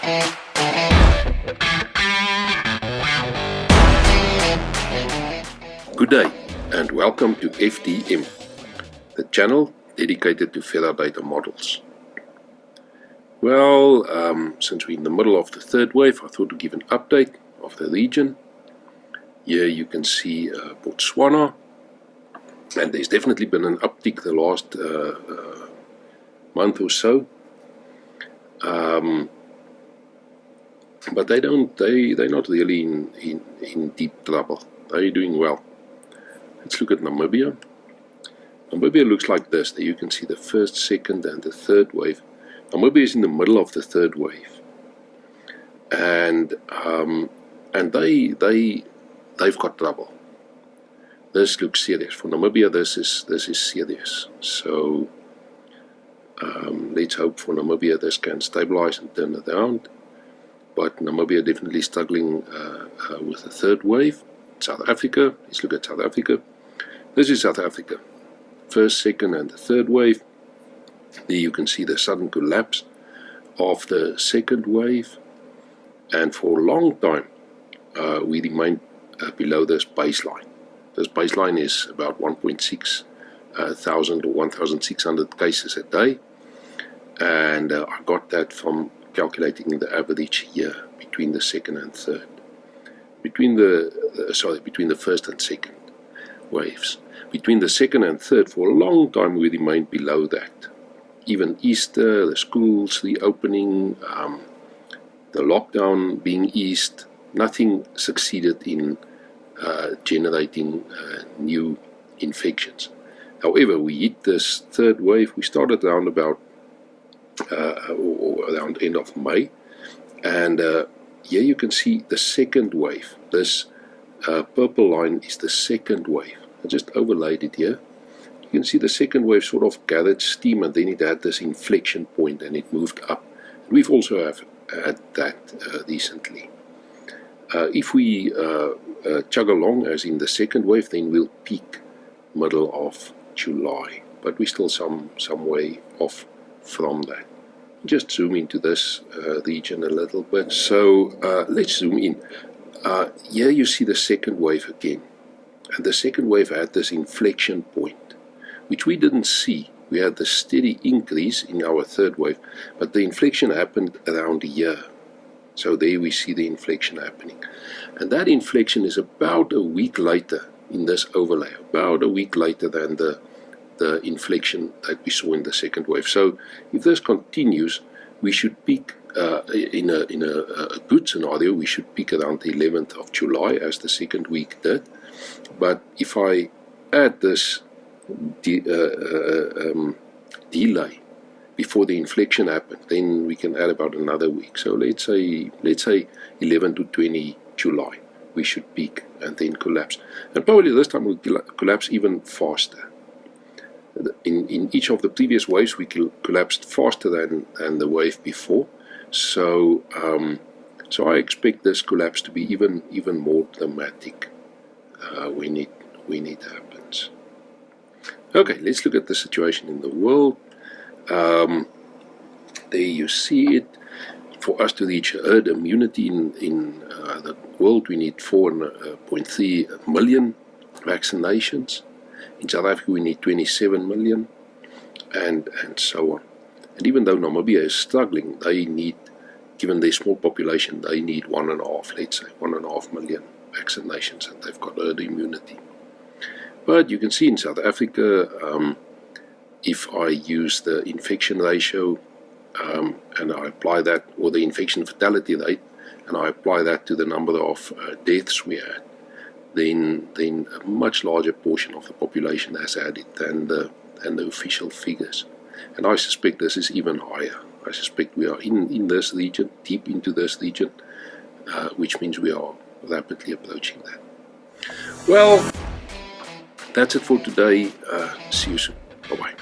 Good day and welcome to FDM, the channel dedicated to feather data models. Well, since we're in the middle of the third wave, I thought to give an update of the region. Here you can see Botswana, and there's definitely been an uptick the last month or so. But they're not really in deep trouble. They're doing well. Let's look at Namibia. Namibia looks like this. There you can see the first, second, and the third wave. Namibia is in the middle of the third wave, and they've got trouble. This looks serious for Namibia. This is serious. So let's hope for Namibia this can stabilize and turn it around. But Namibia definitely struggling with the third wave. South Africa, let's look at South Africa. This is South Africa. First, second, and the third wave. There you can see the sudden collapse of the second wave. And for a long time, we remained below this baseline. This baseline is about 1.6 thousand or 1,600 cases a day. And I got that from calculating the average here between the second and third. Between the first and second waves. Between the second and third, for a long time we remained below that. Even Easter, the schools, the opening, the lockdown being eased, nothing succeeded in generating new infections. However, we hit this third wave. We started around about around end of May, and here you can see the second wave. This purple line is the second wave. I just overlaid it here. You can see the second wave sort of gathered steam, and then it had this inflection point and it moved up. And we've also had that recently. If we chug along as in the second wave, then we'll peak middle of July. But we're still some way off from that. Just zoom into this region a little bit. So let's zoom in. Here you see the second wave again. And the second wave had this inflection point, which we didn't see. We had the steady increase in our third wave, but the inflection happened around here. So there we see the inflection happening. And that inflection is about a week later in this overlay, about a week later than the inflection that we saw in the second wave. So if this continues, we should peak in a good scenario. We should peak around the 11th of July, as the second week did. But if I add this delay before the inflection happened, then we can add about another week. So let's say 11 to 20 July, we should peak and then collapse. And probably this time we'll collapse even faster. In each of the previous waves, we collapsed faster than the wave before. So I expect this collapse to be even more dramatic when it happens. Okay, let's look at the situation in the world. There you see it. For us to reach herd immunity in the world, we need 4.3 million vaccinations. In South Africa, we need 27 million, and so on. And even though Namibia is struggling, they need, given their small population, they need 1.5 million vaccinations, and they've got herd immunity. But you can see in South Africa, if I use the infection ratio and I apply that, or the infection fatality rate, and I apply that to the number of deaths we had, then a much larger portion of the population has had it than the official figures. And I suspect this is even higher. I suspect we are in this region, deep into this region, which means we are rapidly approaching that. Well, that's it for today. See you soon. Bye-bye.